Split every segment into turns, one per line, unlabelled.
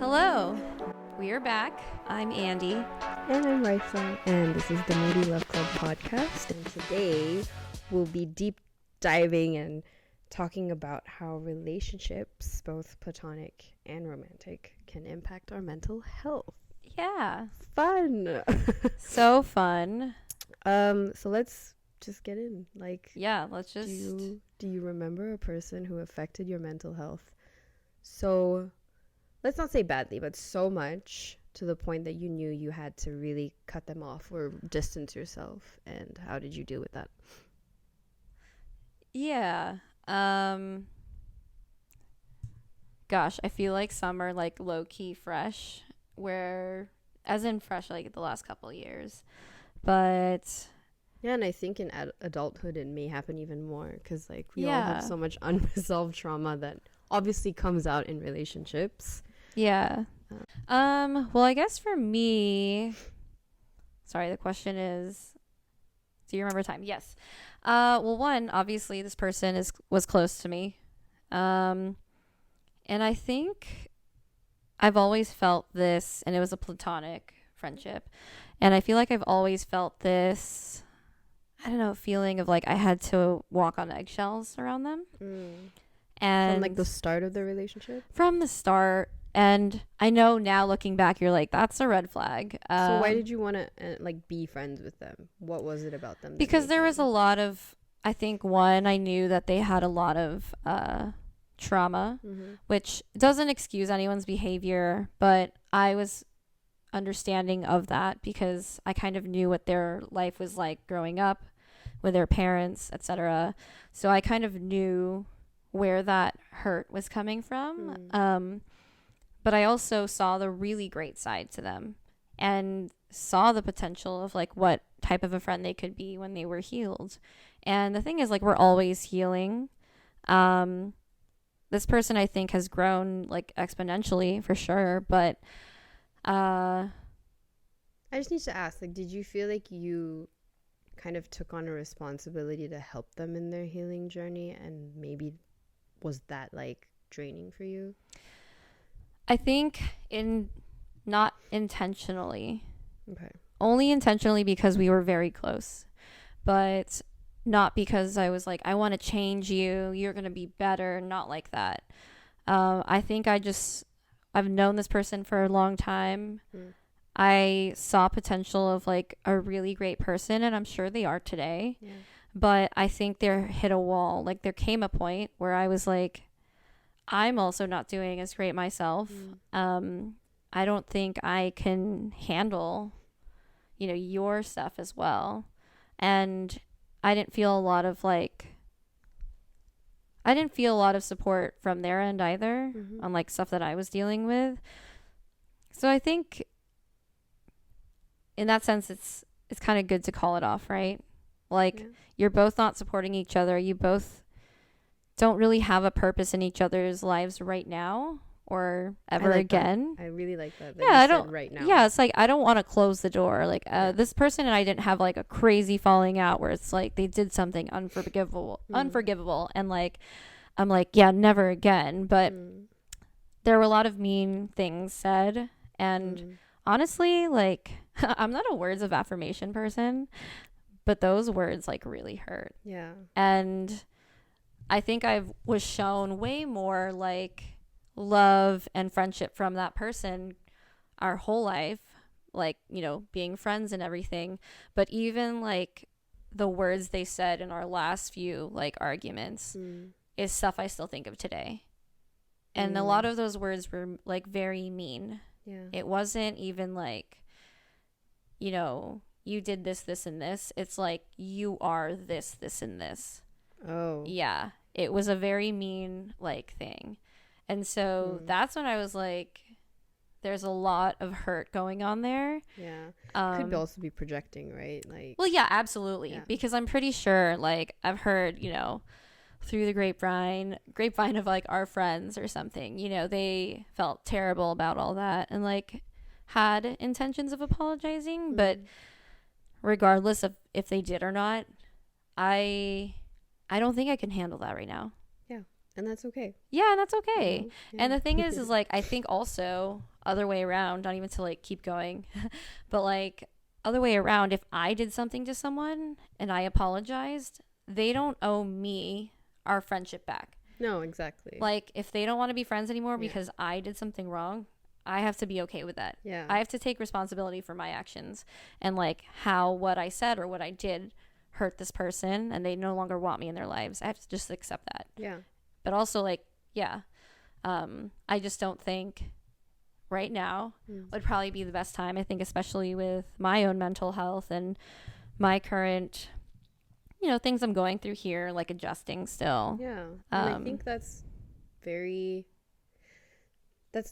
Hello, we are back. I'm Andie.
And I'm Raisa, and this is the Moody Love Club podcast. And today we'll be deep diving and talking about how relationships, both platonic and romantic, can impact our mental health.
Yeah.
Fun!
So fun.
So let's just get in.
Let's just...
Do you remember a person who affected your mental health so, let's not say badly, but so much to the point that you knew you had to really cut them off or distance yourself? And how did you deal with that?
Yeah. Gosh, I feel like some are like low-key fresh, as in fresh like the last couple of years. But...
yeah, and I think in adulthood it may happen even more because we all have so much unresolved trauma that obviously comes out in relationships.
Yeah. Well, I guess for me, sorry, the question is, do you remember time? Yes. Well, one, obviously this person was close to me. And I think I've always felt this, and it was a platonic friendship. And I feel like I've always felt this, I don't know, feeling of like I had to walk on eggshells around them. And
from the start of the relationship?
From the start. And I know now looking back, you're like, that's a red flag.
So why did you want to be friends with them? What was it about them?
Because there was a lot of, I think, one, I knew that they had a lot of trauma, which doesn't excuse anyone's behavior, but I was understanding of that because I kind of knew what their life was like growing up with their parents, etc. So I kind of knew where that hurt was coming from. But I also saw the really great side to them and saw the potential of what type of a friend they could be when they were healed. And the thing is, we're always healing. This person, I think, has grown exponentially for sure. But
I just need to ask, did you feel like you kind of took on a responsibility to help them in their healing journey? And maybe was that draining for you?
I think not intentionally.
Okay.
Only intentionally because we were very close, but not because I was I want to change you. You're going to be better. Not like that. I think I've known this person for a long time. I saw potential of a really great person, and I'm sure they are today.
Yeah.
But I think there hit a wall. There came a point where I was I'm also not doing as great myself. I don't think I can handle, your stuff as well. And I didn't feel a lot of support from their end either on stuff that I was dealing with. So I think in that sense, it's kind of good to call it off, right? You're both not supporting each other. You both don't really have a purpose in each other's lives right now or ever again.
I really like that.
Yeah, I don't.
Right now.
Yeah, it's I don't want to close the door. This person and I didn't have a crazy falling out where it's they did something unforgivable, and I'm yeah, never again. But there were a lot of mean things said, and honestly, I'm not a words of affirmation person, but those words really hurt.
Yeah,
and I think I was shown way more love and friendship from that person our whole life, being friends and everything. But even the words they said in our last few arguments is stuff I still think of today. And a lot of those words were very mean.
Yeah.
It wasn't even you did this, this, and this. It's you are this, this, and this.
Oh.
Yeah. It was a very mean thing. And so that's when I was there's a lot of hurt going on there.
Yeah. Could also be projecting, right?
Well, yeah, absolutely. Yeah. Because I'm pretty sure I've heard, through the grapevine of our friends or something, they felt terrible about all that and had intentions of apologizing. But regardless of if they did or not, I don't think I can handle that right now.
Yeah. And that's okay.
Yeah, and that's okay.
Yeah.
And the thing is I think also other way around, not even to like keep going, but like other way around, if I did something to someone and I apologized, they don't owe me our friendship back.
No, exactly.
Like, if they don't want to be friends anymore
Yeah.
because I did something wrong, I have to be okay with that.
Yeah.
I have to take responsibility for my actions and like how what I said or what I did hurt this person and they no longer want me in their lives. I have to just accept that.
Yeah.
But also like, yeah, I just don't think right now would probably be the best time. I think especially with my own mental health and my current, you know, things I'm going through here, like adjusting still.
Yeah. And I think that's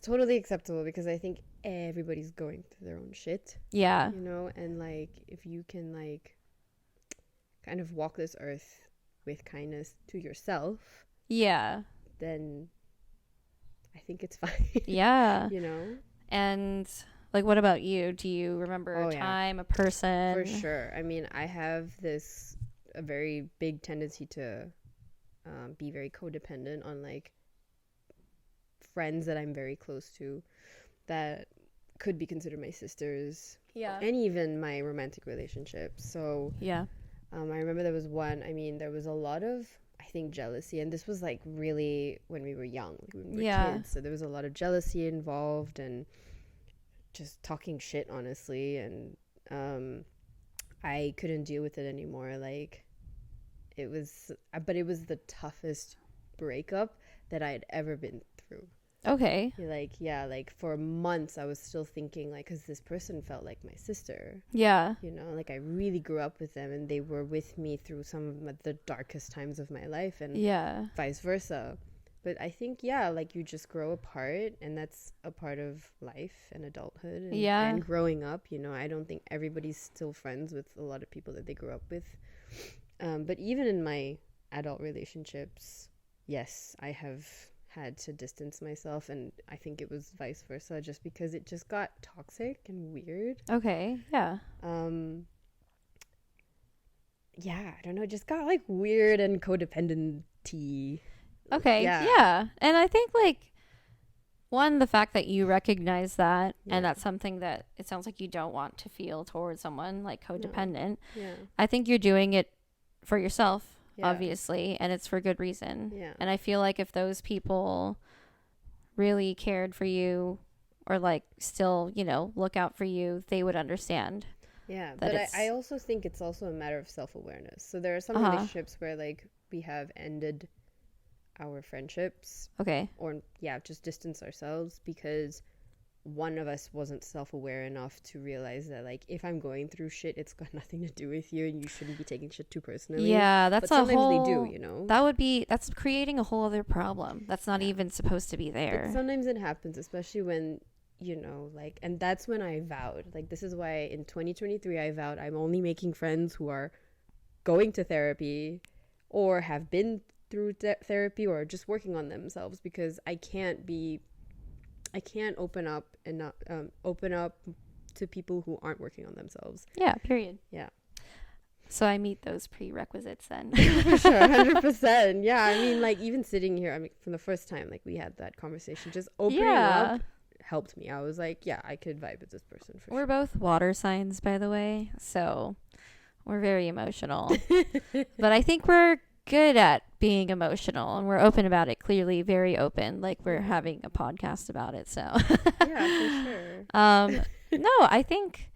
totally acceptable because I think everybody's going through their own shit.
Yeah.
You know, and like if you can like kind of walk this earth with kindness to yourself,
yeah,
then I think it's fine.
Yeah.
You know?
And like, what about you? Do you remember a time, a person?
For sure. I mean, I have a very big tendency to be very codependent on like friends that I'm very close to that could be considered my sisters.
Yeah.
And even my romantic relationships. So
yeah.
I remember there was one, I mean, there was a lot of, I think, jealousy. And this was like really when we were young, like when we were kids. So there was a lot of jealousy involved and just talking shit, honestly. And I couldn't deal with it anymore. Like, it was the toughest breakup that I had ever been through.
Okay.
Like for months I was still thinking like, because this person felt like my sister.
Yeah.
You know, like I really grew up with them and they were with me through some of the darkest times of my life and vice versa. But I think, like you just grow apart and that's a part of life and adulthood and growing up. You know, I don't think everybody's still friends with a lot of people that they grew up with. But even in my adult relationships, yes, I have had to distance myself, and I think it was vice versa, just because it just got toxic and weird.
Okay, yeah.
I don't know, it just got like weird and codependent-y.
Okay, yeah. And I think like one, the fact that you recognize that and that's something that it sounds like you don't want to feel towards someone like codependent.
No. Yeah.
I think you're doing it for yourself. Obviously, and it's for good reason. And I feel like if those people really cared for you or like still, you know, look out for you, they would understand.
But I also think it's also a matter of self-awareness. So there are some relationships where like we have ended our friendships or just distance ourselves because one of us wasn't self-aware enough to realize that like if I'm going through shit, it's got nothing to do with you and you shouldn't be taking shit too personally.
But sometimes
they do, you know.
That's creating a whole other problem that's not even supposed to be there.
But sometimes it happens, especially when, you know, like, and that's when I vowed, like, this is why in 2023 I vowed I'm only making friends who are going to therapy or have been through therapy or just working on themselves, because I can't open up and not open up to people who aren't working on themselves.
Period. So I meet those prerequisites then.
For sure, 100%. I mean, like, even sitting here, I mean, from the first time like we had that conversation, just opening up helped me. I was like, I could vibe with this person for
We're both water signs, by the way, so we're very emotional. But I think we're good at being emotional and we're open about it, clearly very open, like we're having a podcast about it, so
for sure.
No, I think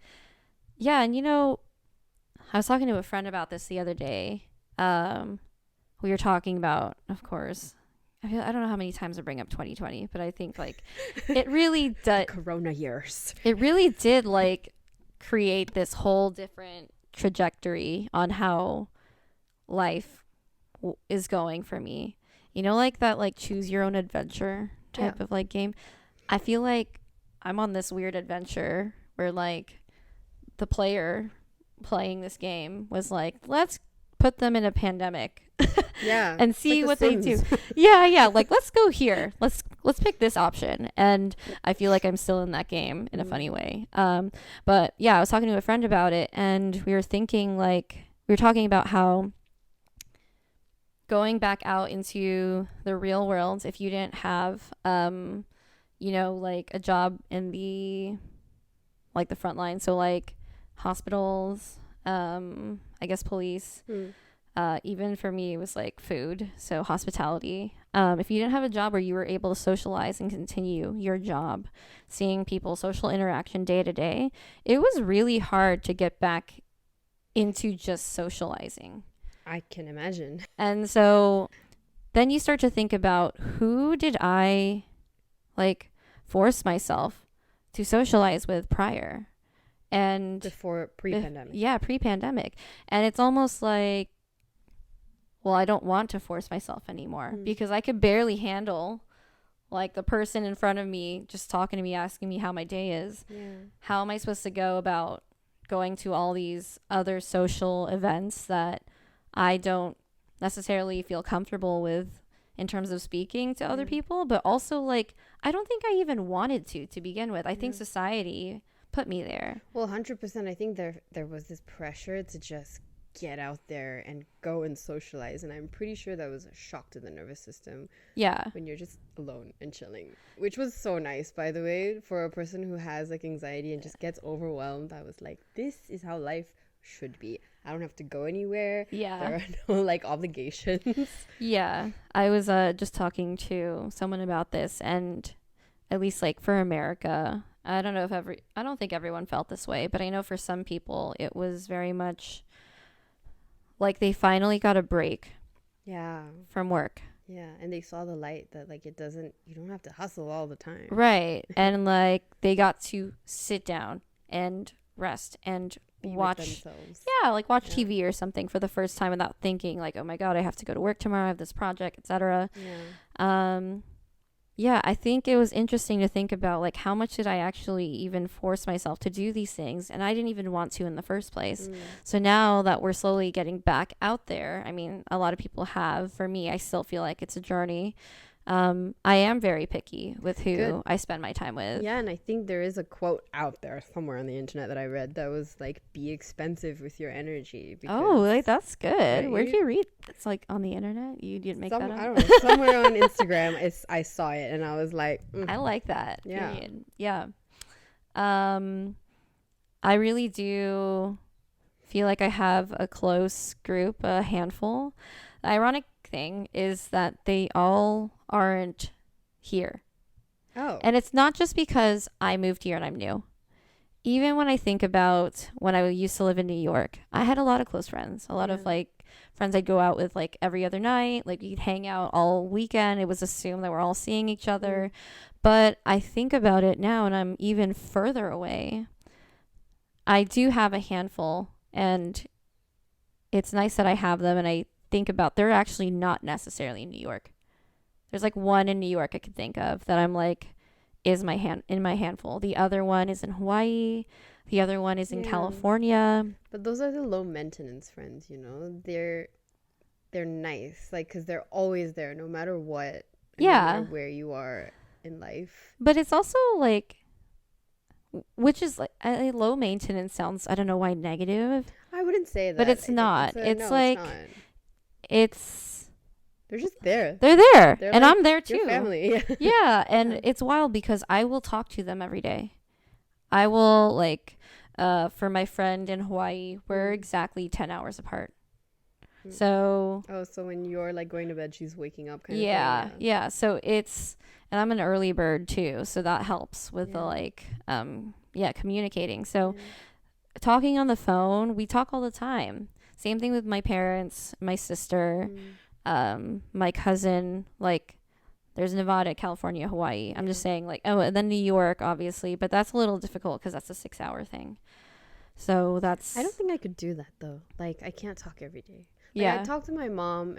and you know, I was talking to a friend about this the other day. We were talking about, of course, I don't know how many times I bring up 2020, but I think like it really did
Corona years.
It really did like create this whole different trajectory on how life is going for me, you know, like that like choose your own adventure type of like game. I feel like I'm on this weird adventure where like the player playing this game was like, let's put them in a pandemic and see like what they do. Like let's go here, let's pick this option, and I feel like I'm still in that game in a funny way. But I was talking to a friend about it, and we were talking about how going back out into the real world, if you didn't have you know, like a job in the like the front line, so like hospitals, I guess police. Even for me, it was like food, so hospitality. If you didn't have a job where you were able to socialize and continue your job, seeing people, social interaction day to day, it was really hard to get back into just socializing.
I can imagine.
And so then you start to think about, who did I like force myself to socialize with prior? And
Before pre-pandemic.
Yeah, pre-pandemic. And it's almost like, well, I don't want to force myself anymore because I could barely handle like the person in front of me just talking to me, asking me how my day is.
Yeah.
How am I supposed to go about going to all these other social events that I don't necessarily feel comfortable with in terms of speaking to other people, but also like I don't think I even wanted to begin with. I think society put me there.
Well, 100%. I think there was this pressure to just get out there and go and socialize, and I'm pretty sure that was a shock to the nervous system.
Yeah.
When you're just alone and chilling, which was so nice, by the way, for a person who has like anxiety and just gets overwhelmed. I was like, this is how life should be. I don't have to go anywhere.
Yeah.
There are no like obligations.
Yeah. I was just talking to someone about this, and at least like for America, I don't think everyone felt this way, but I know for some people it was very much like they finally got a break.
Yeah.
From work.
Yeah, and they saw the light that like you don't have to hustle all the time.
Right. And like they got to sit down and rest and watch TV or something for the first time without thinking like, oh my god, I have to go to work tomorrow, I have this project, etc. Yeah, I think it was interesting to think about like how much did I actually even force myself to do these things, and I didn't even want to in the first place. So now that we're slowly getting back out there, I mean, a lot of people have. For me, I still feel like it's a journey. I am very picky with who I spend my time with.
Yeah, and I think there is a quote out there somewhere on the internet that I read that was like, be expensive with your energy.
Oh, like that's good.
Right?
Where'd you read? It's like on the internet? You didn't make that up?
I don't know. Somewhere on Instagram, I saw it and I was like,
I like that.
Yeah.
Period. Yeah. I really do feel like I have a close group, a handful. The ironic thing is that they all aren't here.
Oh.
And it's not just because I moved here and I'm new. Even when I think about when I used to live in New York, I had a lot of close friends. A lot of like friends I'd go out with like every other night. Like we'd hang out all weekend. It was assumed that we're all seeing each other. But I think about it now and I'm even further away. I do have a handful, and it's nice that I have them, and I think about they're actually not necessarily in New York. There's like one in New York I could think of that I'm like is in my handful. The other one is in Hawaii. The other one is in California.
But those are the low maintenance friends, you know. They're nice, like, because they're always there no matter what. No matter where you are in life.
But it's also like, which is like low maintenance sounds, I don't know why, negative.
I wouldn't say that.
But it's not. It's like it's
they're just there.
They're there.
They're
and
like
I'm there too.
your family.
Yeah. And it's wild because I will talk to them every day. I will like for my friend in Hawaii, we're exactly 10 hours apart. So
so when you're like going to bed, she's waking up kind of thing.
Yeah. So it's, and I'm an early bird too, so that helps with the like communicating. So talking on the phone, we talk all the time. Same thing with my parents, my sister, my cousin. Like there's Nevada, California, Hawaii. I'm just saying like, oh, and then New York obviously, but that's a little difficult because that's a 6-hour thing. So that's,
I don't think I could do that though. Like I can't talk every day. Like, I talk to my mom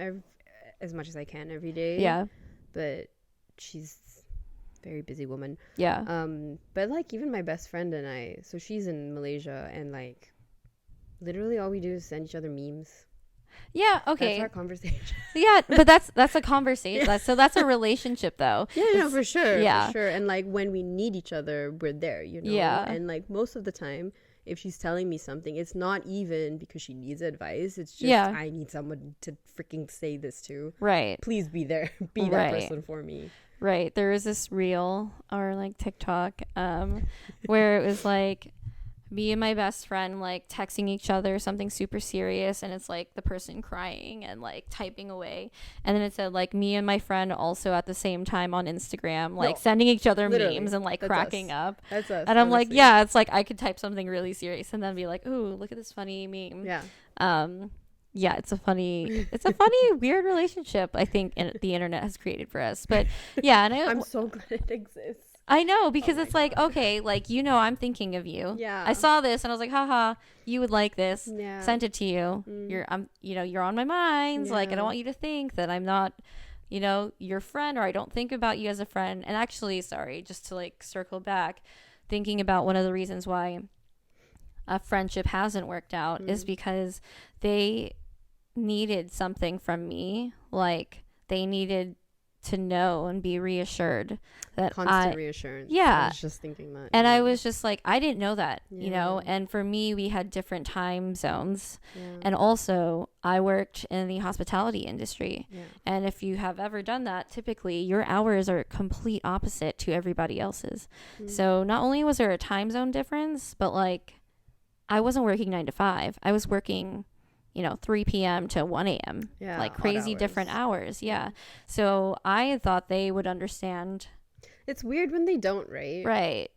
as much as I can every day. Yeah. But she's a very busy woman.
Yeah.
But like even my best friend and I, so she's in Malaysia, and like literally all we do is send each other memes.
Yeah, okay.
That's our conversation.
Yeah, but that's a conversation. Yeah. So that's a relationship though.
Yeah, no, for sure. Yeah. For sure. And like when we need each other, we're there, you know? Yeah. And like most of the time, if she's telling me something, it's not even because she needs advice. It's just I need someone to freaking say this to. Right. Please be there. Be that person for me.
Right. There was this reel or like TikTok where it was like me and my best friend like texting each other something super serious, and it's like the person crying and like typing away, and then it said like me and my friend also at the same time on Instagram like sending each other memes and like cracking up.
That's us.
And I'm like, yeah, it's like I could type something really serious and then be like, ooh, look at this funny meme. Yeah, it's a funny weird relationship I think the internet has created for us. But yeah, and
I'm so glad it exists.
I know, because it's like, okay, like, you know, I'm thinking of you.
Yeah.
I saw this and I was like, haha, you would like this.
Yeah.
Sent it to you. You're on my mind.
Yeah.
Like, I don't want you to think that I'm not, your friend, or I don't think about you as a friend. And actually, sorry, just to like circle back, thinking about one of the reasons why a friendship hasn't worked out is because they needed something from me. Like, they needed to know and be reassured that
constant reassurance.
Yeah.
I was just thinking that.
And I was just like, I didn't know that, and for me, we had different time zones. And also I worked in the hospitality industry. And if you have ever done that, typically your hours are complete opposite to everybody else's. So not only was there a time zone difference, but like I wasn't working 9 to 5. I was working 3 p.m. to 1 a.m. Like crazy different hours. Yeah. So I thought they would understand.
It's weird when they don't, right?
Right.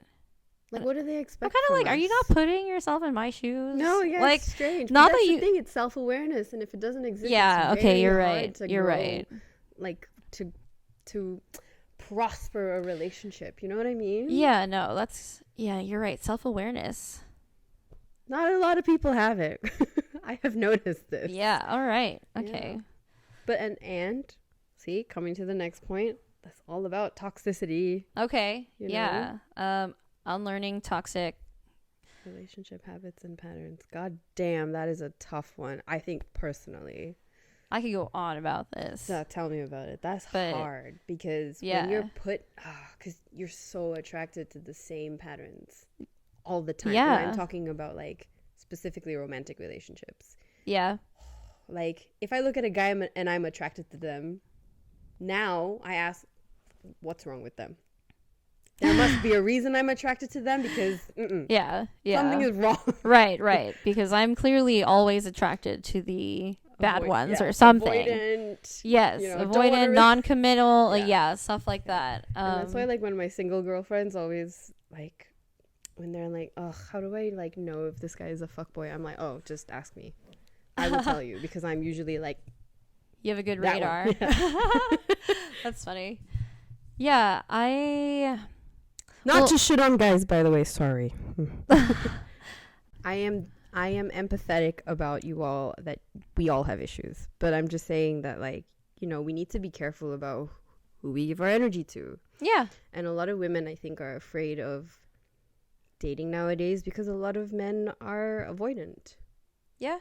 Like, what do they expect?
I'm kind of like,
us?
Are you not putting yourself in my shoes?
No, yeah,
like,
it's strange.
Not
but that's
that
the thing. It's self-awareness, and if it doesn't exist,
yeah,
it's
okay, you're
very
right.
hard to
You're
grow,
right.
Like to prosper a relationship. You know what I mean?
Yeah. No, you're right. Self-awareness.
Not a lot of people have it. I have noticed this.
Yeah. All right. Okay.
Yeah. But and see, coming to the next point, that's all about toxicity.
Okay. Yeah. Unlearning toxic
relationship habits and patterns. God damn, that is a tough one. I think personally.
I could go on about this.
So tell me about it. That's hard because when you're because you're so attracted to the same patterns all the time.
Yeah.
And I'm talking about like specifically romantic relationships.
Yeah.
Like if I look at a guy and I'm attracted to them, now I ask, what's wrong with them? There must be a reason I'm attracted to them because something is wrong.
Right. Because I'm clearly always attracted to the bad ones or something.
Avoidant.
Yes, avoidant, non-committal, stuff like that.
And that's why, like, when my single girlfriends always like, when they're like, "Oh, how do I like know if this guy is a fuckboy?" I'm like, "Oh, just ask me. I will tell you," because I'm usually like,
you have a good radar. Yeah. That's funny. Yeah,
Not to shit on guys, by the way. Sorry. I am empathetic about you all, that we all have issues, but I'm just saying that, like, we need to be careful about who we give our energy to. Yeah. And a lot of women, I think, are afraid of dating nowadays because a lot of men are avoidant.
Yeah.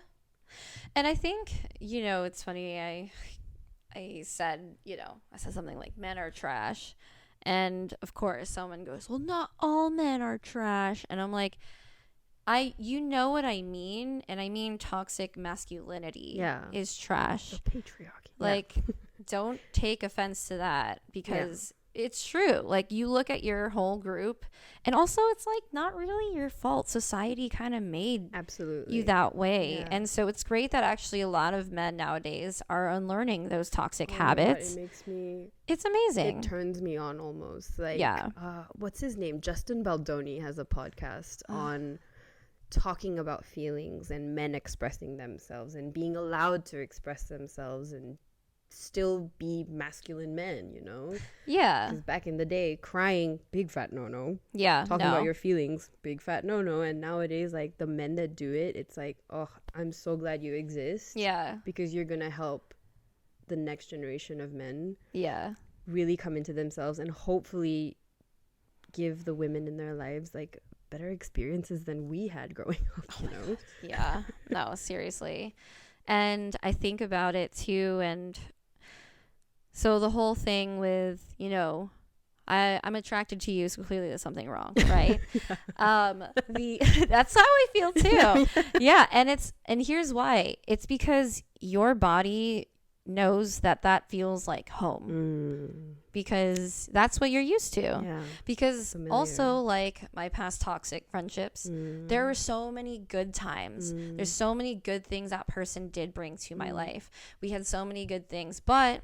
And I think, it's funny. I said something like men are trash. And of course someone goes, well, not all men are trash. And I'm like, you know what I mean? And I mean toxic masculinity is trash.
The patriarchy.
Like, don't take offense to that because it's true. Like, you look at your whole group, and also it's like not really your fault. Society kind of made you that way. And so it's great that actually a lot of men nowadays are unlearning those toxic habits. It's amazing.
It turns me on almost. Like, what's his name? Justin Baldoni has a podcast on talking about feelings and men expressing themselves and being allowed to express themselves and still be masculine men, Yeah. Because back in the day, crying, big fat no-no. Yeah. Talking about your feelings, big fat no-no. And nowadays, like, the men that do it, it's like, oh, I'm so glad you exist. Yeah. Because you're going to help the next generation of men. Yeah. Really come into themselves and hopefully give the women in their lives, like, better experiences than we had growing up,
Yeah. No, seriously. And I think about it too, and so the whole thing with, I'm attracted to you, so clearly there's something wrong, right? That's how I feel too. Yeah, and here's why. It's because your body knows that that feels like home because that's what you're used to.
Yeah.
Because
Familiar.
also, like, my past toxic friendships, there were so many good times. There's so many good things that person did bring to my life. We had so many good things, but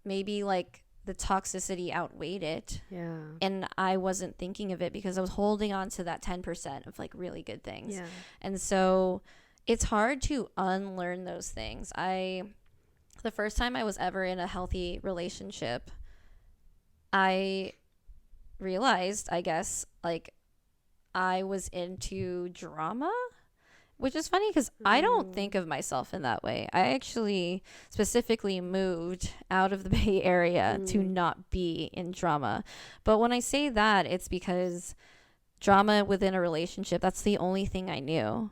maybe like the toxicity outweighed it.
Yeah.
And I wasn't thinking of it because I was holding on to that 10% of like really good things.
Yeah.
And so it's hard to unlearn those things. The first time I was ever in a healthy relationship, I realized, I guess, like, I was into drama, which is funny because I don't think of myself in that way. I actually specifically moved out of the Bay Area to not be in drama. But when I say that, it's because drama within a relationship, that's the only thing I knew.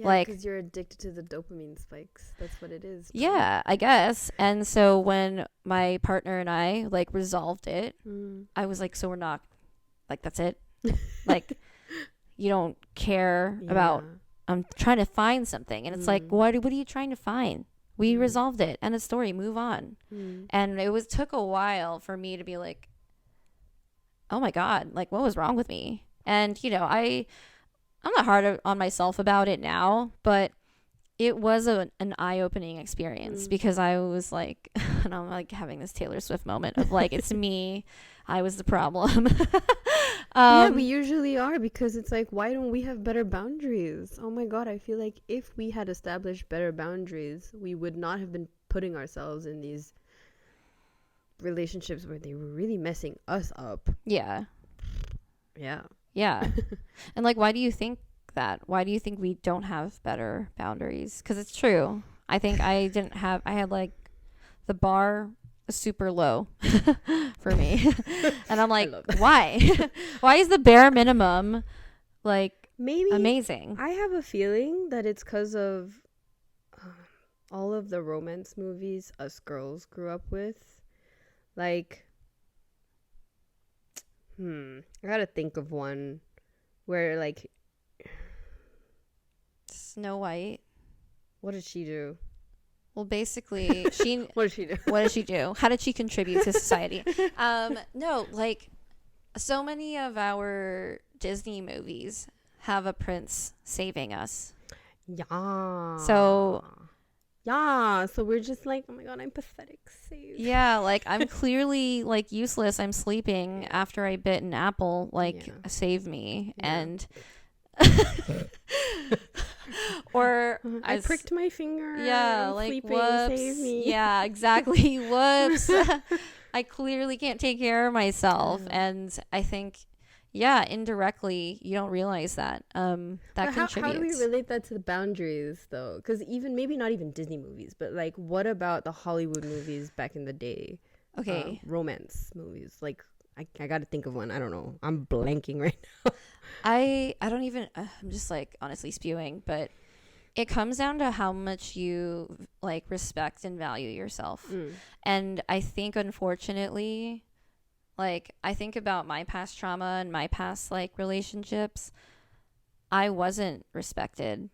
Yeah,
like,
because you're addicted to the dopamine spikes. That's what it is.
Yeah, I guess. And so when my partner and I like resolved it, I was like, so we're not, like, that's it. Like, you don't care about, I'm trying to find something. And it's like, what are you trying to find? We resolved it. End of story. Move on. And it took a while for me to be like, oh my God, like, what was wrong with me? And, you know, I'm not hard on myself about it now, but it was an eye-opening experience because I was like, and I'm like having this Taylor Swift moment of like, it's me, I was the problem.
Yeah, we usually are, because it's like, why don't we have better boundaries? Oh my God, I feel like if we had established better boundaries, we would not have been putting ourselves in these relationships where they were really messing us up.
Yeah.
Yeah.
Yeah. And like, why do you think that? Why do you think we don't have better boundaries? Because it's true. I think I had like the bar super low for me. And I'm like, why? Why is the bare minimum like
maybe
amazing?
I have a feeling that it's because of all of the romance movies us girls grew up with. Like, I gotta think of one where, like,
Snow White.
what did she do?
Well, basically,
What did she do?
What did she do? How did she contribute to society? No, like, so many of our Disney movies have a prince saving us.
Yeah.
So
we're just like, oh my God, I'm pathetic. Save.
Yeah, like, I'm clearly like useless. I'm sleeping after I bit an apple. Like, save me. And or
I pricked my finger.
Yeah,
I'm
like,
sleeping,
whoops.
save me.
Yeah, exactly. Whoops. I clearly can't take care of myself. And I think, indirectly, you don't realize that. That contributes.
How do we relate that to the boundaries, though? Because even, maybe not even Disney movies, but like, what about the Hollywood movies back in the day?
Okay.
Romance movies. Like, I got to think of one. I don't know. I'm blanking right now.
I don't even, I'm just like honestly spewing, but it comes down to how much you like respect and value yourself. And I think, unfortunately, like, I think about my past trauma and my past like relationships, I wasn't respected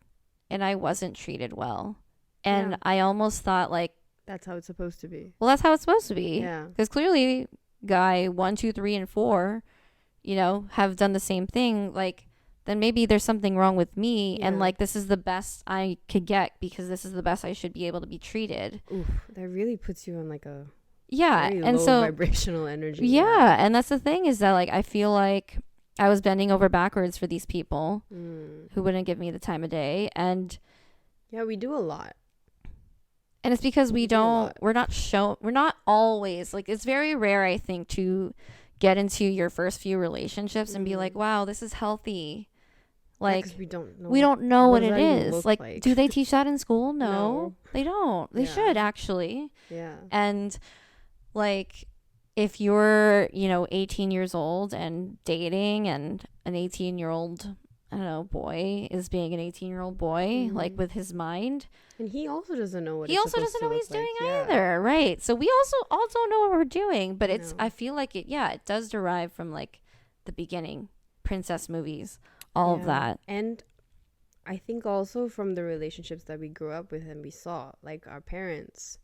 and I wasn't treated well. And I almost thought like,
that's how it's supposed to be.
Well, that's how it's supposed to be.
Yeah.
Because clearly guy 1, 2, 3, and 4, you know, have done the same thing. Like, then maybe there's something wrong with me. And like, this is the best I could get because this is the best I should be able to be treated.
Oof, that really puts you on like a
very
and
low
vibrational energy.
Yeah. And that's the thing, is that like, I feel like I was bending over backwards for these people who wouldn't give me the time of day. And
we do a lot.
And it's because we're not always, like, it's very rare, I think, to get into your first few relationships and be like, wow, this is healthy. Like,
'cause we don't
know what it
does that
is. Like, do they teach that in school? No. They don't. They should, actually.
Yeah.
And like, if you're, 18 years old and dating, and an 18-year-old, I don't know, boy is being an 18-year-old boy, like, with his mind.
And he also doesn't know what
he also doesn't know what he's doing either. Right. So we also all don't know what we're doing, but I feel like it does derive from like the beginning, princess movies, all of that.
And I think also from the relationships that we grew up with and we saw, like our parents,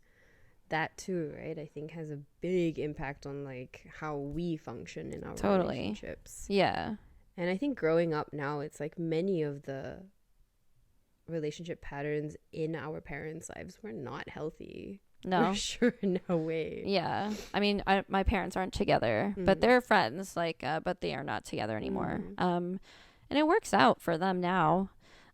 that too, right? I think has a big impact on like how we function in our
Totally.
relationships.
Yeah.
And I think growing up now, it's like many of the relationship patterns in our parents' lives were not healthy.
No.
For sure, no way.
Yeah. I mean, my parents aren't together, but they're friends, like, but they are not together anymore. And it works out for them now.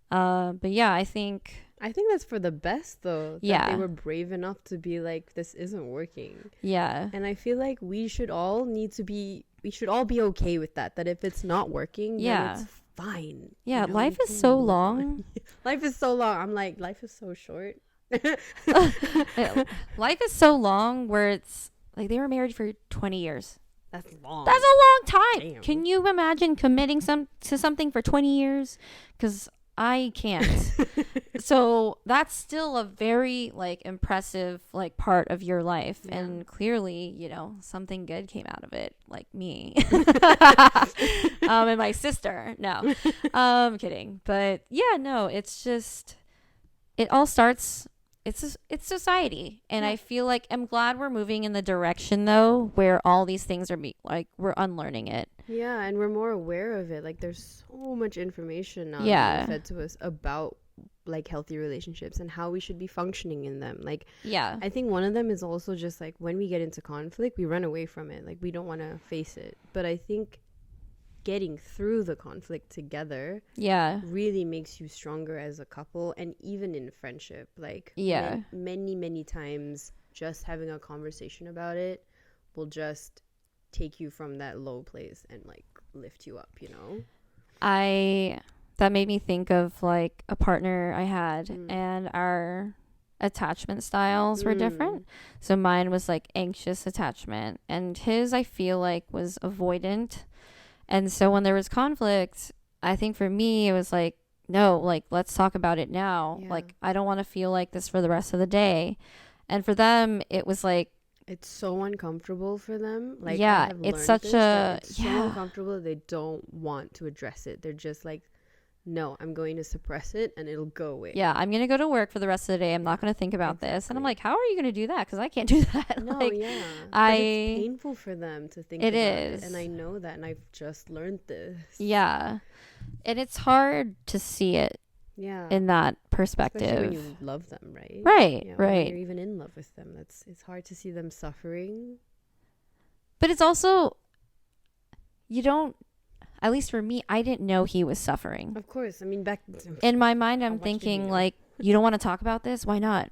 But yeah, I think
that's for the best, though.
Yeah.
That they were brave enough to be like, this isn't working.
Yeah.
And I feel like we should all be okay with that. That if it's not working,
Yeah.
then it's fine.
Yeah.
You know,
Life is so long.
Life is so long. I'm like, life is so short.
Life is so long where it's like they were married for 20 years.
That's long.
That's a long time.
Damn.
Can you imagine committing to something for 20 years? Because I can't. So that's still a very like impressive like part of your life. Yeah. And clearly, you know, something good came out of it, like me. And my sister. No. I'm kidding. But yeah, no, it's just it all starts it's society. And I feel like I'm glad we're moving in the direction though where all these things are we're unlearning it.
Yeah, and we're more aware of it. Like there's so much information now being fed to us about like healthy relationships and how we should be functioning in them. Like I think one of them is also just like when we get into conflict, we run away from it. Like we don't want to face it. But I think getting through the conflict together really makes you stronger as a couple and even in friendship. Like many times just having a conversation about it will just take you from that low place and like lift you up, you know?
That made me think of like a partner I had and our attachment styles were different. So mine was like anxious attachment and his I feel like was avoidant. And so when there was conflict, I think for me it was like, no, like let's talk about it now. Like I don't want to feel like this for the rest of the day. And for them it was like
it's so uncomfortable for them. Like
it's such
it's so uncomfortable they don't want to address it. They're just like, no, I'm going to suppress it and it'll go away.
Yeah, I'm going to go to work for the rest of the day. I'm not going to think about this. And I'm like, how are you going to do that? Because I can't do that.
No,
like,
but it's painful for them to think about it. And I know that, and I've just learned this.
Yeah. And it's hard to see it in that perspective.
Especially when you love them, right?
Right,
yeah,
right.
When you're even in love with them. It's hard to see them suffering.
But it's also, you don't, at least for me, I didn't know he was suffering.
Of course. I mean, back
in my mind, I'm thinking like, you don't want to talk about this? Why not?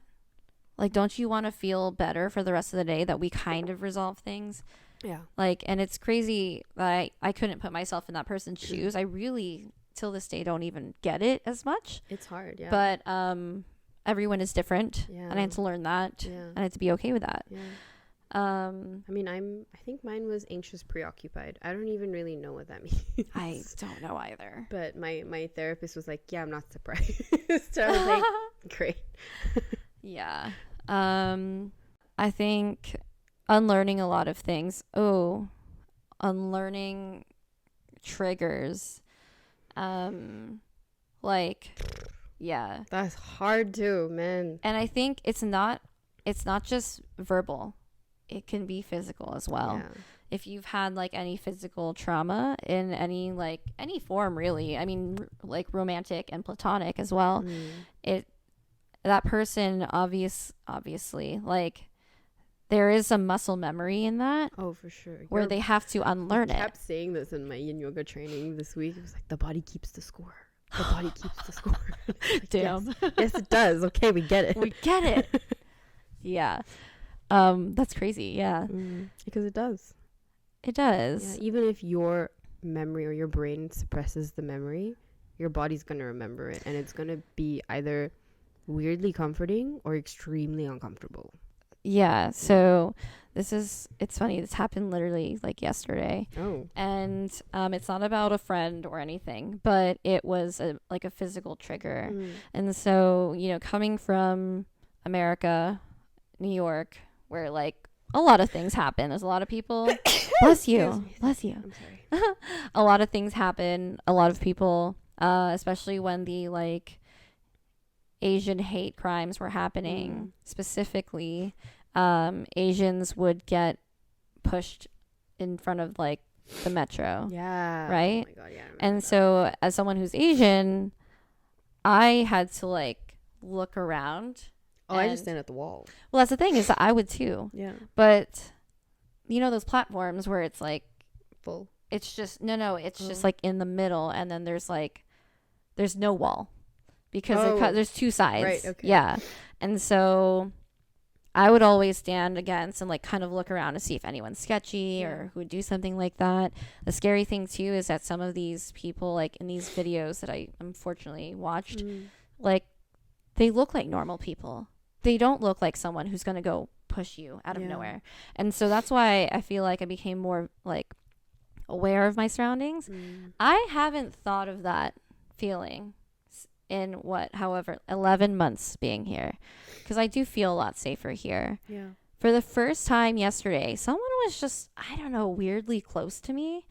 Like, don't you want to feel better for the rest of the day that we kind of resolve things?
Yeah.
Like, and it's crazy that I couldn't put myself in that person's shoes. I really, till this day, don't even get it as much.
It's hard, yeah.
But everyone is different. Yeah. And I had to learn that. Yeah. And I had to be okay with that. Yeah.
I mean, I think mine was anxious preoccupied. I don't even really know what that means.
I don't know either.
But my therapist was like, yeah, I'm not surprised. So I was like, great.
Yeah. I think unlearning a lot of things. Unlearning triggers. Like, yeah.
That's hard too, man.
And I think it's not just verbal. It can be physical as well. Yeah. If you've had like any physical trauma in any form, really, I mean, like romantic and platonic as well, that person obviously like there is some muscle memory in that.
Oh, for sure.
Where they have to unlearn it.
I kept saying this in my yin yoga training this week. It was like the body keeps the score. The body keeps the score. Like,
damn.
Yes, it does. Okay, we get it.
We get it. Yeah. That's crazy. Yeah.
Because it does.
It does.
Yeah, even if your memory or your brain suppresses the memory, your body's going to remember it. And it's going to be either weirdly comforting or extremely uncomfortable.
Yeah. So it's funny. This happened literally like yesterday.
Oh.
And it's not about a friend or anything, but it was a physical trigger. And so, coming from America, New York, where like a lot of things happen. There's a lot of people. Bless you. Bless you.
I'm sorry.
A lot of things happen. A lot of people, especially when the like Asian hate crimes were happening specifically. Asians would get pushed in front of like the metro.
Yeah.
Right?
Oh my God, yeah.
And so as someone who's Asian, I had to like look around.
Oh, I just stand at the wall.
Well, that's the thing, is that I would too.
Yeah.
But you know those platforms where it's like
Full.
It's just it's just like in the middle, and then there's no wall because there's two sides.
Right. Okay.
Yeah. And so I would always stand against and like kind of look around to see if anyone's sketchy or who would do something like that. The scary thing too is that some of these people, like in these videos that I unfortunately watched, like they look like normal people. They don't look like someone who's going to go push you out of nowhere. And so that's why I feel like I became more like aware of my surroundings. I haven't thought of that feeling in however 11 months being here, because I do feel a lot safer here.
Yeah.
For the first time yesterday, someone was just, I don't know, weirdly close to me,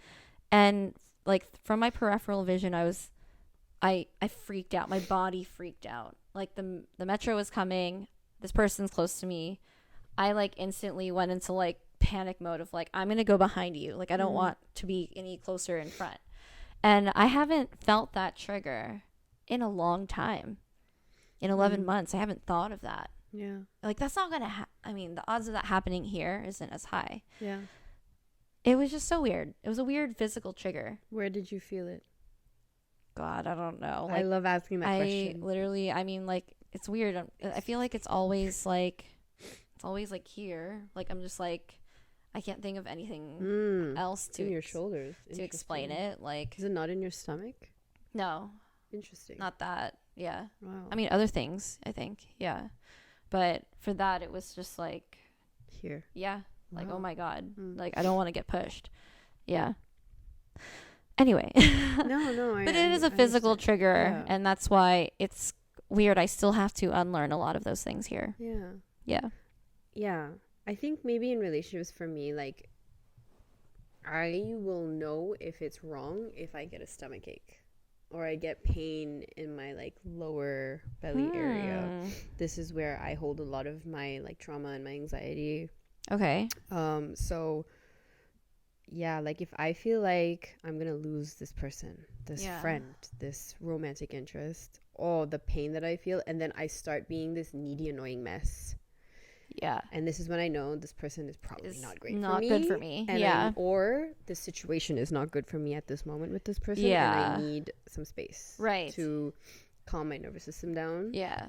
and like from my peripheral vision, I freaked out. My body freaked out. Like the metro was coming, this person's close to me. I like instantly went into like panic mode of like, I'm gonna go behind you, like I don't want to be any closer in front. And I haven't felt that trigger in a long time. In 11 months I haven't thought of that.
Yeah.
Like that's not gonna I mean, the odds of that happening here isn't as high.
Yeah.
It was just so weird. It was a weird physical trigger.
Where did you feel it?
God, I don't know.
I love asking that question.
Literally, I mean, like, it's weird. I feel like it's always like here. Like I'm just like, I can't think of anything else to
in your shoulders
to explain it. Like,
is it not in your stomach?
No.
Interesting.
Not that. Yeah.
Wow.
I mean, other things, I think. Yeah. But for that, it was just like
here.
Yeah.
Wow.
Like, oh my God. Like, I don't want to get pushed. Yeah. Anyway.
No.
But it is a physical trigger,
yeah.
and that's why it's weird. I still have to unlearn a lot of those things here.
Yeah.
Yeah.
Yeah. I think maybe in relationships for me, like, I will know if it's wrong if I get a stomach ache or I get pain in my like lower belly area. This is where I hold a lot of my like trauma and my anxiety.
Okay.
So yeah, like if I feel like I'm gonna lose this person, this friend, this romantic interest, the pain that I feel, and then I start being this needy, annoying mess.
Yeah.
And this is when I know this person is probably not great for me.
Not good for me.
And or the situation is not good for me at this moment with this person.
Yeah.
And I need some space.
Right.
To calm my nervous system down.
Yeah.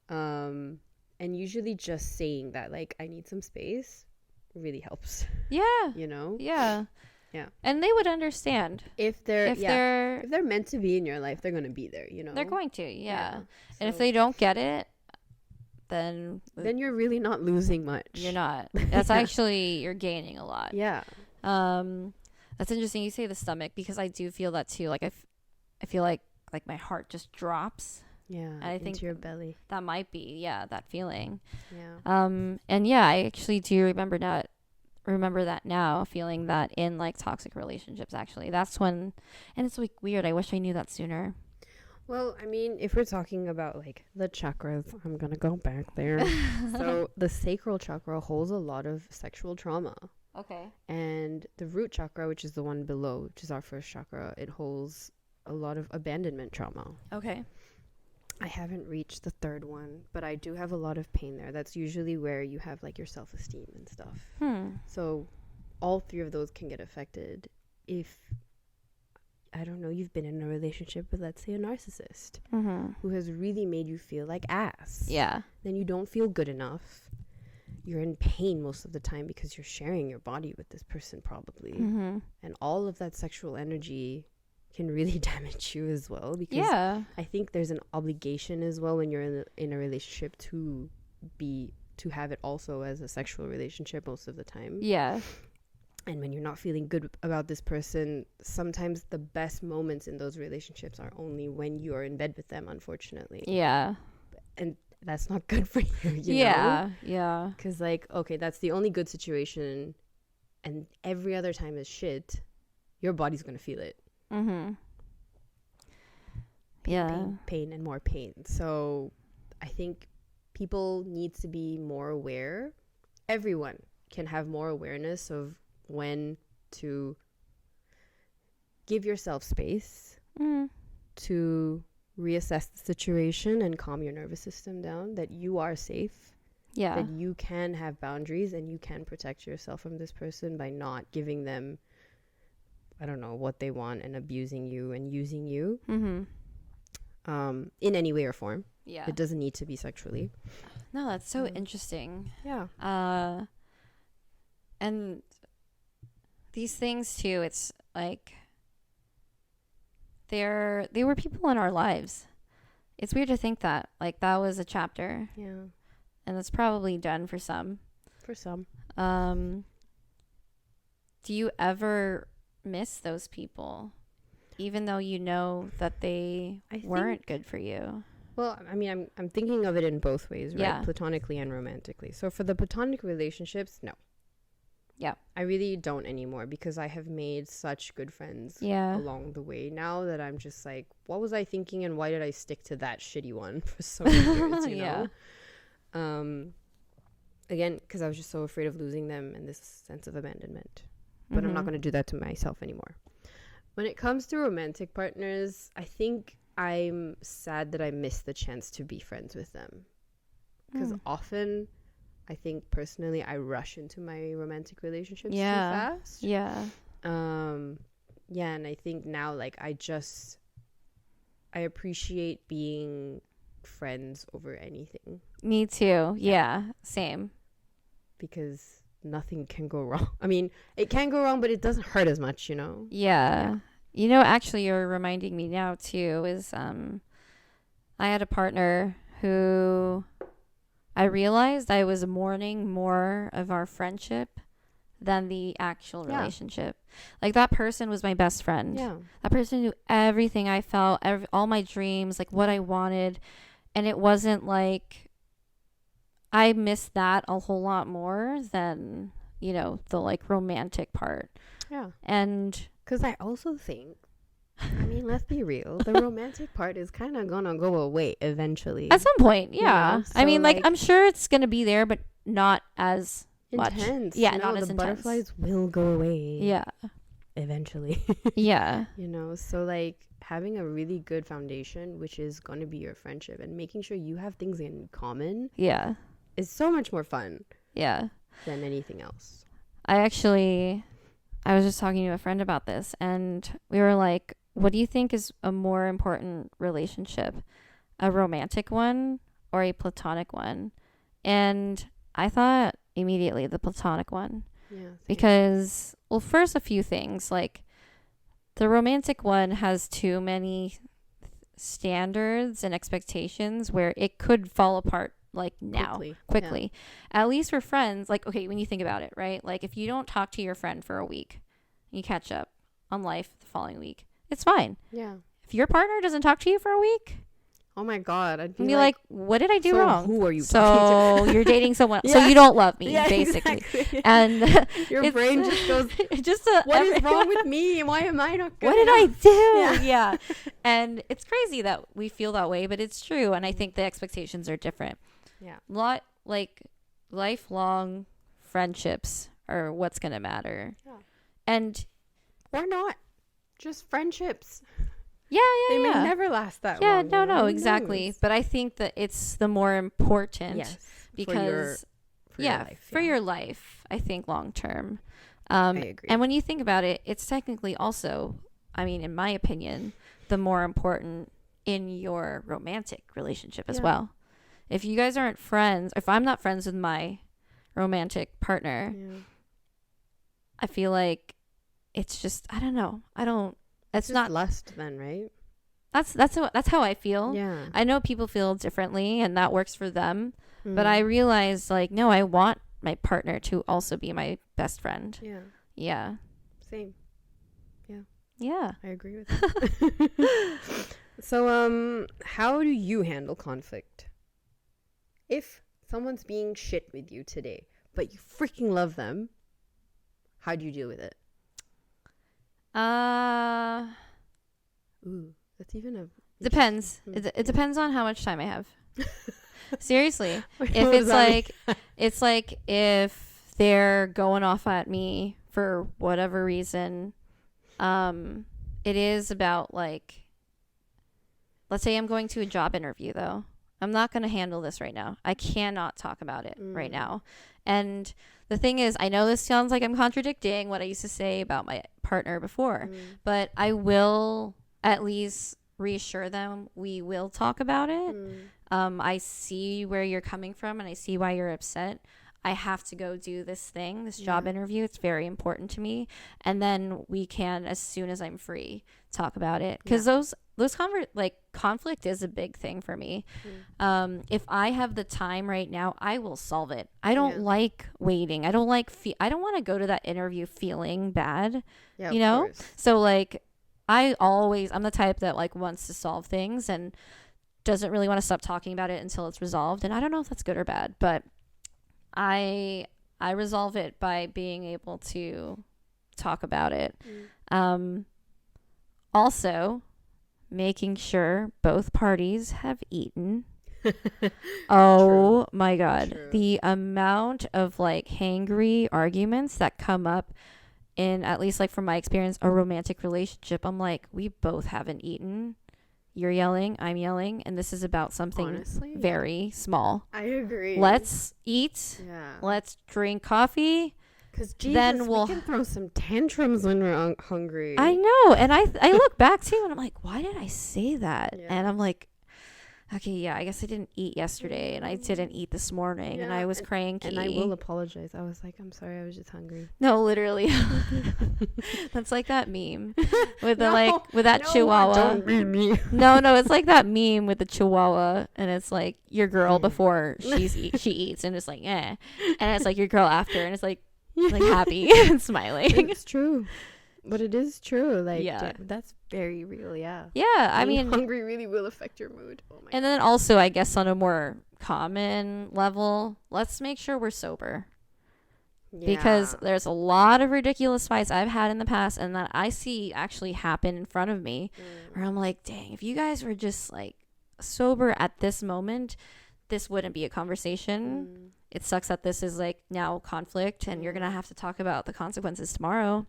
And usually just saying that, like, I need some space really helps.
Yeah.
You know?
Yeah.
Yeah.
And they would understand.
If they're meant to be in your life, they're going to be there, you know?
They're going to, yeah.
So,
and if they don't get it, then
you're really not losing much.
You're not. That's actually, you're gaining a lot.
Yeah.
That's interesting you say the stomach, because I do feel that too. Like I feel like my heart just drops.
Yeah.
And I think
your belly.
That might be, that feeling.
Yeah.
And yeah, I actually do remember that now, feeling that in like toxic relationships. Actually, that's when, and it's like weird. I wish I knew that sooner.
Well, I mean, if we're talking about like the chakras, I'm gonna go back there. So the sacral chakra holds a lot of sexual trauma.
Okay.
And the root chakra, which is the one below, which is our first chakra, it holds a lot of abandonment trauma.
Okay.
I haven't reached the third one, but I do have a lot of pain there. That's usually where you have like your self-esteem and stuff. So all three of those can get affected if, I don't know, you've been in a relationship with, let's say, a narcissist who has really made you feel like ass.
Yeah.
Then you don't feel good enough. You're in pain most of the time because you're sharing your body with this person probably. And all of that sexual energy can really damage you as well, because I think there's an obligation as well when you're in a relationship to have it also as a sexual relationship most of the time.
Yeah.
And when you're not feeling good about this person, sometimes the best moments in those relationships are only when you are in bed with them, unfortunately.
Yeah.
And that's not good for you, you
know?
Yeah.
Yeah.
Because, like, okay, that's the only good situation, and every other time is shit, your body's going to feel it. Pain and more pain. So I think people need to be more aware everyone can have more awareness of when to give yourself space to reassess the situation and calm your nervous system down, that you are safe, that you can have boundaries and you can protect yourself from this person by not giving them, I don't know, what they want and abusing you and using you in any way or form. Yeah. It doesn't need to be sexually.
No, that's so interesting.
Yeah.
And these things too, it's like they were people in our lives. It's weird to think that like that was a chapter.
Yeah.
And it's probably done for some.
For some.
Do you ever miss those people, even though you know that they weren't good for you?
Well, I mean, I'm thinking of it in both ways, right?
Yeah.
Platonically and romantically. So for the platonic relationships, no.
Yeah.
I really don't anymore because I have made such good friends along the way. Now that I'm just like, what was I thinking and why did I stick to that shitty one for so many years, you know? Again, because I was just so afraid of losing them and this sense of abandonment. But I'm not going to do that to myself anymore. When it comes to romantic partners, I think I'm sad that I missed the chance to be friends with them. Because often, I think personally, I rush into my romantic relationships too fast.
Yeah.
And I think now, like, I appreciate being friends over anything.
Me too. Yeah. Same.
Because nothing can go wrong. I mean, it can go wrong, but it doesn't hurt as much, you know?
Yeah. You know, actually, you're reminding me now, too, is I had a partner who I realized I was mourning more of our friendship than the actual relationship. Like, that person was my best friend.
Yeah.
That person knew everything I felt, all my dreams, like, what I wanted. And it wasn't like I missed that a whole lot more than, you know, the, like, romantic part.
Yeah.
And
because I also think, I mean, let's be real, the romantic part is kind of gonna go away eventually.
At some point, yeah. You know? So I mean, like, I'm sure it's gonna be there, but not as
intense.
Much. Yeah,
no,
not as
the
intense.
Butterflies will go away.
Yeah.
Eventually.
Yeah.
You know, so, like, having a really good foundation, which is gonna be your friendship, and making sure you have things in common.
Yeah.
Is so much more fun.
Yeah.
Than anything else.
I was just talking to a friend about this, and we were like, what do you think is a more important relationship? A romantic one or a platonic one? And I thought immediately the platonic one. Yeah. Because, well, first a few things. Like, the romantic one has too many standards and expectations where it could fall apart, like, now quickly. Yeah. At least for friends, like, okay, when you think about it, right? Like, if you don't talk to your friend for a week, you catch up on life the following week, it's fine. Yeah. If your partner doesn't talk to you for a week,
oh my God, I'd be
like, what did I do wrong?
Who are you talking
to? You're dating someone. Yeah. So you don't love me, basically.
Exactly.
And
your brain just goes, what is wrong with me? Why am I not good?
What did I do? Yeah. And it's crazy that we feel that way, but it's true. And I think the expectations are different. Yeah. Like, lifelong friendships are what's going to matter. Yeah.
And or not. Just friendships.
Yeah.
They may never last that long.
Yeah, no, exactly. But I think that it's the more important. Yes. Because for your life, I think long term. I agree. And when you think about it, it's technically also, I mean, in my opinion, the more important in your romantic relationship as well. If you guys aren't friends, if I'm not friends with my romantic partner, I feel like it's just, I don't know. It's not
lust then, right?
That's how I feel.
Yeah.
I know people feel differently and that works for them, but I realize, like, no, I want my partner to also be my best friend. Yeah. Yeah.
Same. Yeah.
Yeah.
I agree with that. So, how do you handle conflict? If someone's being shit with you today, but you freaking love them, how do you deal with it?
Ooh, that's even a... Depends. It depends on how much time I have. Seriously.
What
If
does that mean?
it's like if they're going off at me for whatever reason, it is about like, let's say I'm going to a job interview though. I'm not going to handle this right now. I cannot talk about it right now. And the thing is, I know this sounds like I'm contradicting what I used to say about my partner before, but I will at least reassure them we will talk about it. I see where you're coming from and I see why you're upset. I have to go do this thing, this job interview. It's very important to me. And then we can, as soon as I'm free, talk about it. Because conflict is a big thing for me. If I have the time right now, I will solve it. I don't like waiting. I don't like I don't want to go to that interview feeling bad.
Yeah,
you know?
course.
So like I'm the type that like wants to solve things and doesn't really want to stop talking about it until it's resolved. And I don't know if that's good or bad, but I resolve it by being able to talk about it. Also, making sure both parties have eaten. Oh my God.
True.
The amount of like hangry arguments that come up in, at least like from my experience, a romantic relationship. I'm like, we both haven't eaten. You're yelling, I'm yelling, and this is about something
Honestly,
very small.
I agree.
Let's eat.
Yeah.
Let's drink coffee.
Because Jesus,
then
we can throw some tantrums when we're hungry.
I know. And I look back too and I'm like, why did I say that?
Yeah.
And I'm like, okay, yeah, I guess I didn't eat yesterday and I didn't eat this morning and I was cranky.
And I will apologize. I was like, I'm sorry, I was just hungry.
No, literally. That's like that meme with the with that chihuahua.
Don't be me.
No, it's like that meme with the chihuahua and it's like your girl before she eats and it's like, eh. And it's like your girl after and it's like happy and smiling.
It's true. But it is true. Like,
yeah,
that's very real. Yeah.
Yeah. I mean,
hungry really will affect your mood. Oh my
God. Then also, I guess on a more common level, let's make sure we're sober. Yeah. Because there's a lot of ridiculous fights I've had in the past and that I see actually happen in front of me where I'm like, dang, if you guys were just like sober at this moment, this wouldn't be a conversation. It sucks that this is like now conflict and you're gonna have to talk about the consequences tomorrow.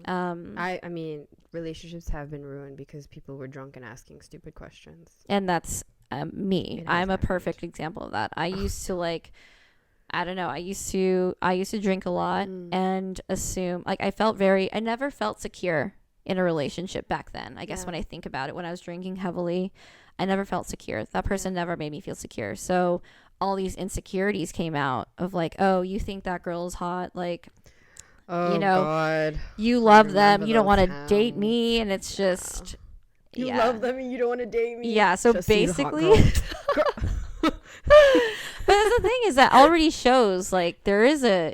I mean, relationships have been ruined because people were drunk and asking stupid questions. And
that's me. I'm a perfect example of that. I used to like, I don't know, I used to drink a lot and assume like I never felt secure in a relationship back then. I guess when I think about it, when I was drinking heavily, I never felt secure. That person never made me feel secure. So all these insecurities came out of like, oh, you think that girl is hot, like, you know, God. You love them, you don't want to date me, and it's just
you love them and you don't want to date me.
Yeah, so just basically but the thing is that already shows like there's an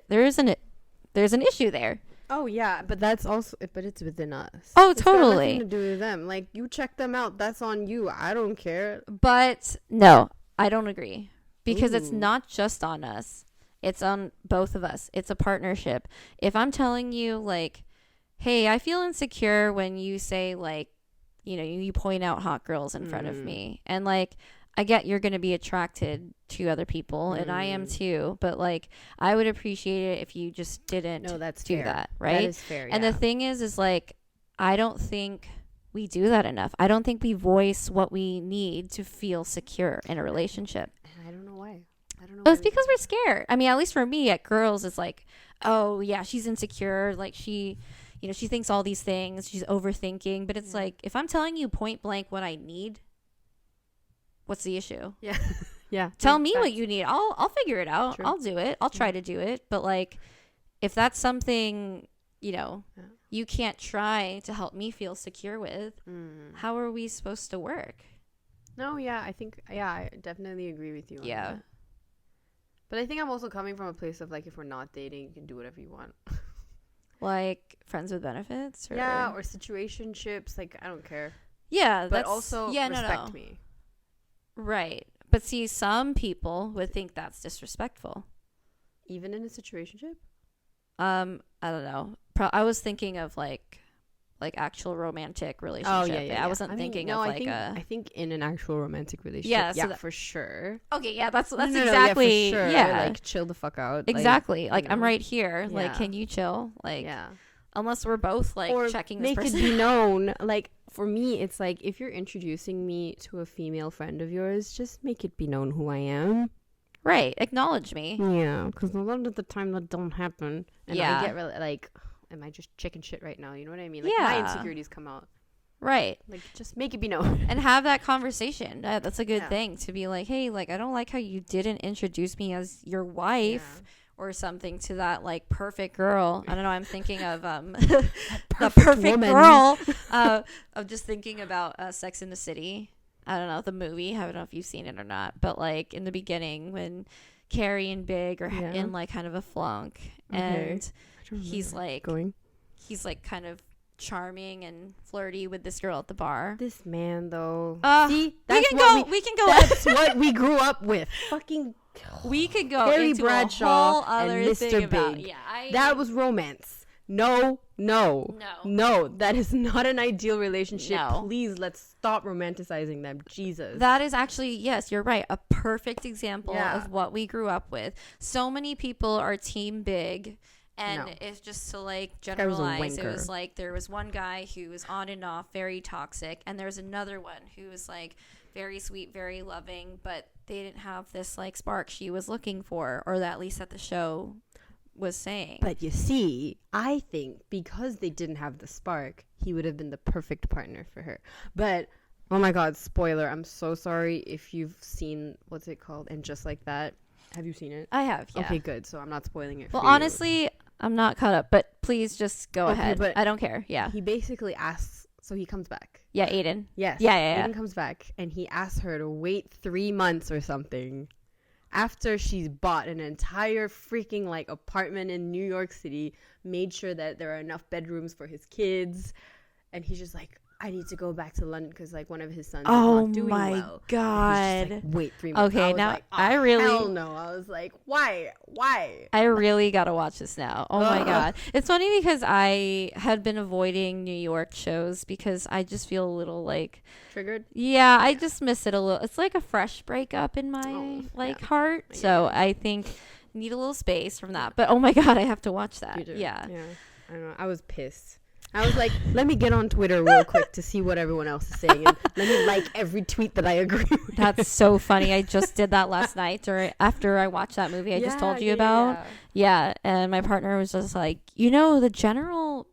issue there.
Oh yeah, but it's within us.
Oh,
it's
totally.
Got nothing to do with them. Like, you check them out, that's on you. I don't care.
But no, I don't agree. Because it's not just on us. It's on both of us. It's a partnership. If I'm telling you like, hey, I feel insecure when you say like, you know, you point out hot girls in front of me. And like, I get you're going to be attracted to other people and I am too. But like, I would appreciate it if you just didn't do that. Right. That is fair. And the thing is like, I don't think we do that enough. I don't think we voice what we need to feel secure in a relationship.
I don't know why.
It's because we're scared. I mean, at least for me, at girls, it's like, oh yeah, she's insecure. Like she thinks all these things. She's overthinking. But it's like, if I'm telling you point blank what I need, what's the issue?
Yeah. Yeah.
Tell me what you need. I'll figure it out. True. I'll do it. I'll try to do it. But like, if that's something, you know, you can't try to help me feel secure with, how are we supposed to work?
No, yeah, I definitely agree with you on that. But I think I'm also coming from a place of like, if we're not dating, you can do whatever you want.
Like friends with benefits? Or?
Yeah, or situationships. Like, I don't care.
Yeah,
but also respect me.
Right. But see, some people would think that's disrespectful.
Even in a situationship?
I don't know. I was thinking of like like actual romantic relationship. I wasn't thinking of like
I think in an actual romantic relationship.
Yeah, so
for sure.
Okay, yeah, that's
No,
exactly
for sure.
yeah.
Like chill the fuck out.
Exactly.
Like,
I'm right here.
Yeah.
Like, can you chill? Like,
yeah.
Unless we're both like
or
checking this
make
person.
it be known. Like for me, it's like if you're introducing me to a female friend of yours, just make it be known who I am.
Right. Acknowledge me.
Yeah, because a lot of the time that don't happen. And
Yeah.
I get really like, am I just chicken shit right now? You know what I mean? Like
Yeah.
my insecurities come out.
Right.
Like just make it be known.
And have that conversation. That's a good
Yeah.
thing to be like, hey, like I don't like how you didn't introduce me as your wife or something to that like perfect girl. I don't know. I'm thinking of the perfect
woman.
girl. I'm just thinking about Sex in the City. I don't know the movie. I don't know if you've seen it or not. But like in the beginning when Carrie and Big are in like kind of a flunk, and he's like kind of charming and flirty with this girl at the bar.
This man though.
See, we can go.
That's what we grew up with. Fucking.
We could go
Carrie
into
Bradshaw
a whole other
and
thing
Mr.
about
Big.
yeah.
That was romance. No, that is not an ideal relationship.
No.
Please, let's stop romanticizing them. Jesus.
That is actually, yes, you're right, a perfect example
Yeah.
of what we grew up with. So many people are team Big, and
No.
it's just to like
guy was a
generalize, it
wanker.
was like there was one guy who was on and off, very toxic, and there's another one who was like very sweet, very loving, but they didn't have this like spark she was looking for, or that, at least that the show was saying.
But you see, I think because they didn't have the spark, he would have been the perfect partner for her. But oh my god, spoiler, I'm so sorry if you've seen what's it called, And Just Like That. Have you seen it?
I have, yeah.
Okay, good. So I'm not spoiling it
Well,
for you.
honestly, I'm not caught up, but please just go
Okay,
ahead.
but
I don't care. Yeah.
He basically asks, so he comes back.
Yeah, Aiden.
Yes.
Yeah.
Aiden comes back and he asks her to wait 3 months or something after she's bought an entire freaking like apartment in New York City, made sure that there are enough bedrooms for his kids, and he's just like, I need to go back to London because like one of his sons is not doing well.
Oh my god.
Like, wait 3 months.
Okay, now I really
hell no. I was like, why?
I really gotta watch this now. Oh my god. It's funny because I had been avoiding New York shows because I just feel a little like
Triggered?
Yeah, I just miss it a little. It's like a fresh breakup in my heart. So I think I need a little space from that. But oh my god, I have to watch that. Yeah.
I don't know. I was pissed. I was like, let me get on Twitter real quick to see what everyone else is saying, and let me like every tweet that I agree with.
That's so funny. I just did that last night, or after I watched that movie I just told you about. Yeah, and my partner was just like, the general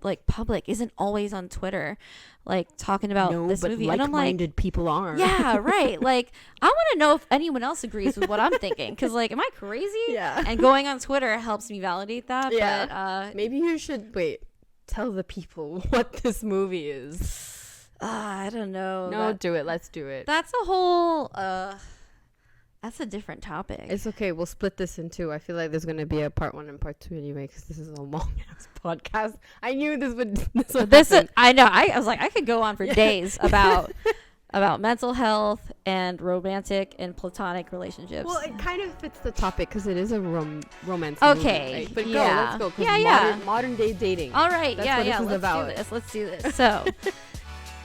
like public isn't always on Twitter, like talking about this movie. And I'm like,
like-minded people are.
Yeah, right. Like, I want to know if anyone else agrees with what I'm thinking, because like, am I crazy?
Yeah.
And going on Twitter helps me validate that.
Yeah.
But
maybe you should tell the people what this movie is.
I don't know.
No, do it. Let's do it.
That's a whole that's a different topic.
It's okay. We'll split this in two. I feel like there's going to be a part 1 and part 2 anyway, because this is a long ass podcast. I knew this would happen.
I know. I was like, I could go on for days about mental health and romantic and platonic relationships.
Well, it kind of fits the topic because it is a romance
okay,
movie, right? But
let's
go. Yeah. Modern day dating.
All right.
That's what this is about.
Let's do this. So